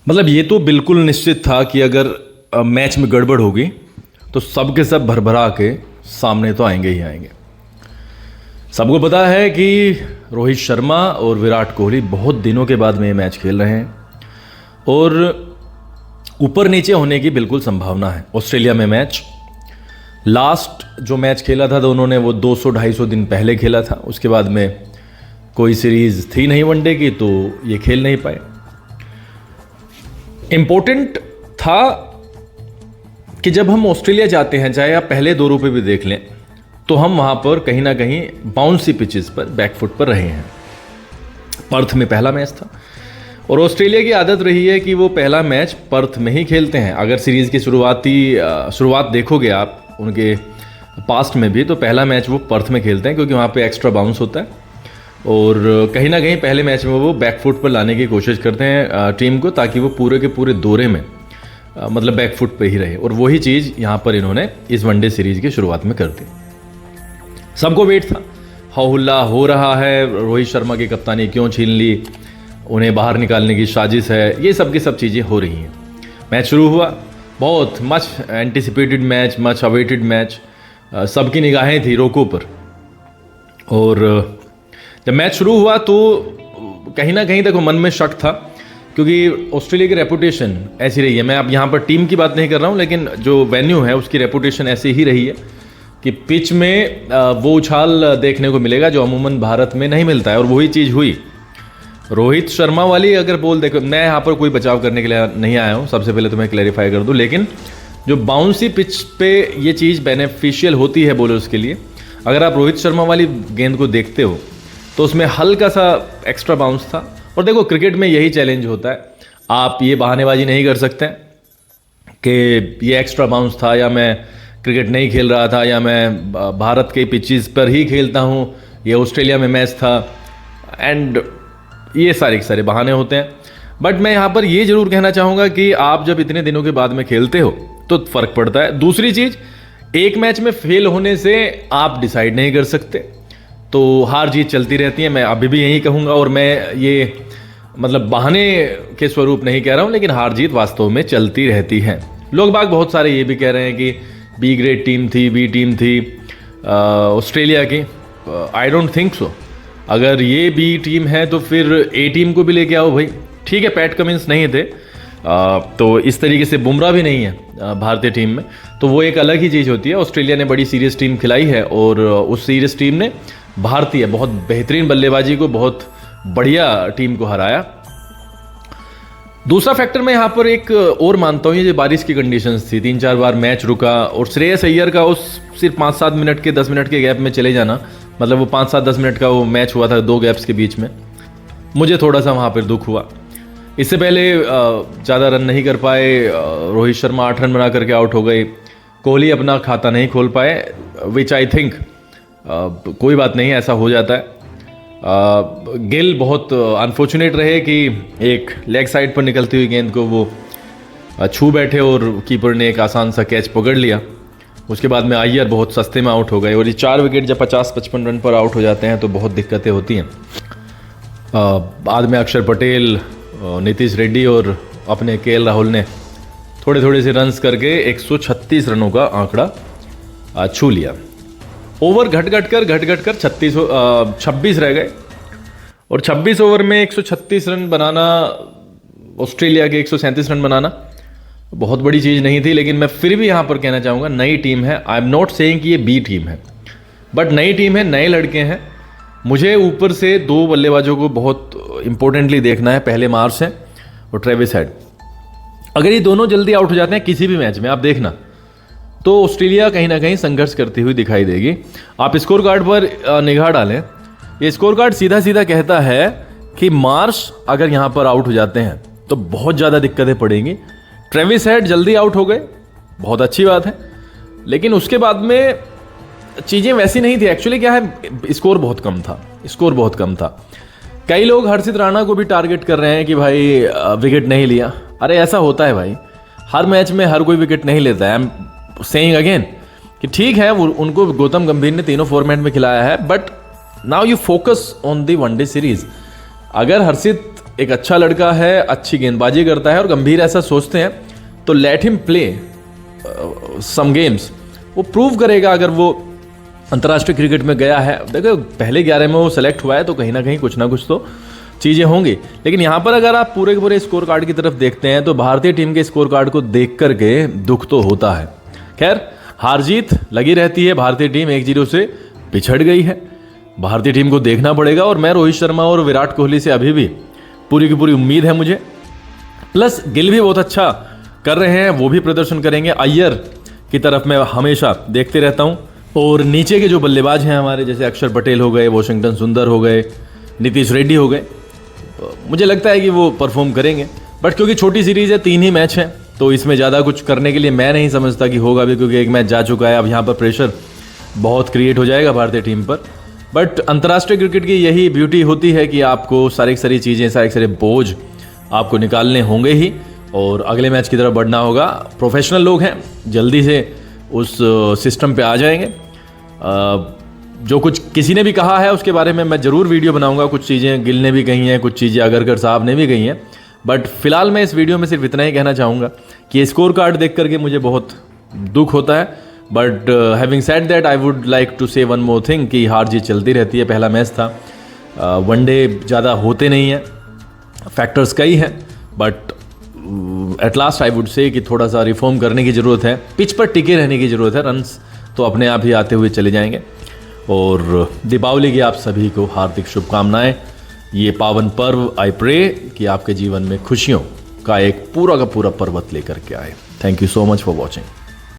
मतलब ये तो बिल्कुल निश्चित था कि अगर मैच में गड़बड़ होगी तो सब के सब भरभरा के सामने तो आएंगे ही आएंगे। सबको पता है कि रोहित शर्मा और विराट कोहली बहुत दिनों के बाद में ये मैच खेल रहे हैं और ऊपर नीचे होने की बिल्कुल संभावना है। ऑस्ट्रेलिया में मैच, लास्ट जो मैच खेला था दोनों ने वो 200-250 दिन पहले खेला था। उसके बाद में कोई सीरीज़ थी नहीं वनडे की, तो ये खेल नहीं पाए। इम्पोर्टेंट था कि जब हम ऑस्ट्रेलिया जाते हैं, चाहे आप पहले 2 रुपये भी देख लें, तो हम वहाँ पर कहीं ना कहीं बाउंसी पिचेस पर बैकफुट पर रहे हैं। पर्थ में पहला मैच था और ऑस्ट्रेलिया की आदत रही है कि वो पहला मैच पर्थ में ही खेलते हैं। अगर सीरीज़ की शुरुआत देखोगे आप उनके पास्ट में भी, तो पहला मैच वो पर्थ में खेलते हैं क्योंकि वहाँ पे एक्स्ट्रा बाउंस होता है और कहीं ना कहीं पहले मैच में वो बैकफुट पर लाने की कोशिश करते हैं टीम को, ताकि वो पूरे के पूरे दौरे में मतलब बैकफुट पे ही रहे। और वही चीज़ यहाँ पर इन्होंने इस वनडे सीरीज़ की शुरुआत में कर दी। सबको वेट था, हौहुल्ला हो रहा है, रोहित शर्मा की कप्तानी क्यों छीन ली, उन्हें बाहर निकालने की साजिश है, ये सब की सब चीज़ें हो रही हैं। मैच शुरू हुआ, बहुत much anticipated match, much awaited match, सबकी निगाहें थी रोको पर। और जब मैच शुरू हुआ तो कहीं ना कहीं देखो मन में शक था, क्योंकि ऑस्ट्रेलिया की रेपुटेशन ऐसी रही है। मैं अब यहाँ पर टीम की बात नहीं कर रहा हूँ, लेकिन जो वेन्यू है उसकी रेपुटेशन ऐसी ही रही है कि पिच में वो उछाल देखने को मिलेगा जो अमूमन भारत में नहीं मिलता है। और वही चीज़ हुई। रोहित शर्मा वाली अगर बोल देखो, मैं यहाँ पर कोई बचाव करने के लिए नहीं आया हूँ, सबसे पहले तो मैं क्लैरिफाई कर दूँ, लेकिन जो बाउंसी पिच पे ये चीज़ बेनिफिशियल होती है बॉलर्स के लिए। अगर आप रोहित शर्मा वाली गेंद को देखते हो तो उसमें हल्का सा एक्स्ट्रा बाउंस था। और देखो क्रिकेट में यही चैलेंज होता है, आप ये बहानेबाजी नहीं कर सकते कि ये एक्स्ट्रा बाउंस था या मैं क्रिकेट नहीं खेल रहा था या मैं भारत के पिचेस पर ही खेलता हूँ, ये ऑस्ट्रेलिया में मैच था, एंड ये सारे बहाने होते हैं। बट मैं यहाँ पर ये ज़रूर कहना चाहूँगा कि आप जब इतने दिनों के बाद में खेलते हो तो फ़र्क पड़ता है। दूसरी चीज़, एक मैच में फेल होने से आप डिसाइड नहीं कर सकते, तो हार जीत चलती रहती है। मैं अभी भी यही कहूँगा, और मैं ये मतलब बहाने के स्वरूप नहीं कह रहा हूँ, लेकिन हार जीत वास्तव में चलती रहती है। लोग बाग बहुत सारे ये भी कह रहे हैं कि बी ग्रेड टीम थी, बी टीम थी ऑस्ट्रेलिया की। I don't think so. अगर ये बी टीम है तो फिर ए टीम को भी लेके आओ भाई। ठीक है, पैट कमिंस नहीं थे, तो इस तरीके से बुमराह भी नहीं है भारतीय टीम में, तो वो एक अलग ही चीज़ होती है। ऑस्ट्रेलिया ने बड़ी सीरियस टीम खिलाई है और उस सीरियस टीम ने भारतीय बहुत बेहतरीन बल्लेबाजी को, बहुत बढ़िया टीम को हराया। दूसरा फैक्टर मैं यहाँ पर एक और मानता हूँ, ये जो बारिश की कंडीशंस थी, 3-4 बार मैच रुका और श्रेयस अय्यर का उस सिर्फ 5-7 मिनट के 10 मिनट के गैप में चले जाना, मतलब वो 5-7-10 मिनट का वो मैच हुआ था 2 गैप्स के बीच में, मुझे थोड़ा सा वहाँ पर दुख हुआ। इससे पहले ज़्यादा रन नहीं कर पाए, रोहित शर्मा 8 रन बना करके आउट हो गए, कोहली अपना खाता नहीं खोल पाए, विच आई थिंक कोई बात नहीं, ऐसा हो जाता है। गिल बहुत अनफॉर्चुनेट रहे कि एक लेग साइड पर निकलती हुई गेंद को वो छू बैठे और कीपर ने एक आसान सा कैच पकड़ लिया। उसके बाद में अय्यर बहुत सस्ते में आउट हो गए और ये 4 विकेट जब 50-55 रन पर आउट हो जाते हैं तो बहुत दिक्कतें होती हैं। बाद में अक्षर पटेल, नीतीश रेड्डी और अपने केएल राहुल ने थोड़े से रन्स करके 136 रनों का आंकड़ा छू लिया। ओवर घट घट कर 26 रह गए और 26 ओवर में 136 रन बनाना, ऑस्ट्रेलिया के 137 रन बनाना बहुत बड़ी चीज़ नहीं थी। लेकिन मैं फिर भी यहाँ पर कहना चाहूँगा, नई टीम है। आई एम नॉट सेइंग कि ये बी टीम है, बट नई टीम है, नए लड़के हैं। मुझे ऊपर से 2 बल्लेबाजों को बहुत इंपॉर्टेंटली देखना है, पहले मार्श है और ट्रेविस हेड। अगर ये दोनों जल्दी आउट हो जाते हैं किसी भी मैच में, आप देखना, तो ऑस्ट्रेलिया कहीं ना कहीं संघर्ष करती हुई दिखाई देगी। आप स्कोर कार्ड पर निगाह डालें, ये स्कोर कार्ड सीधा कहता है कि मार्श अगर यहाँ पर आउट हो जाते हैं तो बहुत ज़्यादा दिक्कतें पड़ेंगी। ट्रेविस हेड जल्दी आउट हो गए, बहुत अच्छी बात है, लेकिन उसके बाद में चीज़ें वैसी नहीं थी। एक्चुअली क्या है, स्कोर बहुत कम था। कई लोग हर्षित राणा को भी टारगेट कर रहे हैं कि भाई विकेट नहीं लिया। अरे ऐसा होता है भाई, हर मैच में हर कोई विकेट नहीं लेता है। आई एम सेइंग अगेन कि ठीक है, वो उनको गौतम गंभीर ने तीनों फॉर्मेट में खिलाया है, but now you focus on the one day series. अगर हर्षित एक अच्छा लड़का है, अच्छी गेंदबाजी करता है और गंभीर ऐसा सोचते हैं तो let him play some games. वो प्रूव करेगा अगर वो अंतर्राष्ट्रीय क्रिकेट में गया है। देखो पहले 11 में वो सेलेक्ट हुआ है तो कहीं ना कुछ तो चीज़ें होंगी। लेकिन यहाँ पर अगर आप पूरे के पूरे स्कोर कार्ड की तरफ देखते हैं तो भारतीय टीम के स्कोर कार्ड को देख करके दुख तो होता है। खैर हार जीत लगी रहती है, भारतीय टीम 1-0 से पिछड़ गई है। भारतीय टीम को देखना पड़ेगा और मैं रोहित शर्मा और विराट कोहली से अभी भी पूरी की पूरी उम्मीद है मुझे। प्लस गिल भी बहुत अच्छा कर रहे हैं, वो भी प्रदर्शन करेंगे। अय्यर की तरफ मैं हमेशा देखते रहता हूँ। और नीचे के जो बल्लेबाज हैं हमारे, जैसे अक्षर पटेल हो गए, वॉशिंगटन सुंदर हो गए, नीतीश रेड्डी हो गए, मुझे लगता है कि वो परफॉर्म करेंगे। बट क्योंकि छोटी सीरीज़ है, 3 ही मैच हैं, तो इसमें ज़्यादा कुछ करने के लिए मैं नहीं समझता कि होगा भी, क्योंकि एक मैच जा चुका है। अब यहाँ पर प्रेशर बहुत क्रिएट हो जाएगा भारतीय टीम पर। बट अंतर्राष्ट्रीय क्रिकेट की यही ब्यूटी होती है कि आपको सारी चीज़ें, सारे बोझ आपको निकालने होंगे ही और अगले मैच की तरफ बढ़ना होगा। प्रोफेशनल लोग हैं, जल्दी से उस सिस्टम पे आ जाएंगे। जो कुछ किसी ने भी कहा है उसके बारे में मैं ज़रूर वीडियो बनाऊंगा। कुछ चीज़ें गिल ने भी कही हैं, कुछ चीज़ें अगरकर साहब ने भी कही हैं। बट फिलहाल मैं इस वीडियो में सिर्फ इतना ही कहना चाहूँगा कि स्कोर कार्ड देख करके मुझे बहुत दुख होता है। But having said that I would like to say one more thing कि हार जीत चलती रहती है। पहला मैच था, वनडे ज़्यादा होते नहीं हैं, फैक्टर्स कई हैं। But at last I would say कि थोड़ा सा रिफॉर्म करने की ज़रूरत है, पिच पर टिके रहने की ज़रूरत है। रन्स तो अपने आप ही आते हुए चले जाएंगे। और दीपावली की आप सभी को हार्दिक शुभकामनाएं। ये पावन पर्व आई प्रे कि आपके जीवन में खुशियों का एक पूरा का पूरा पर्वत लेकर के आए। Thank you so much for watching.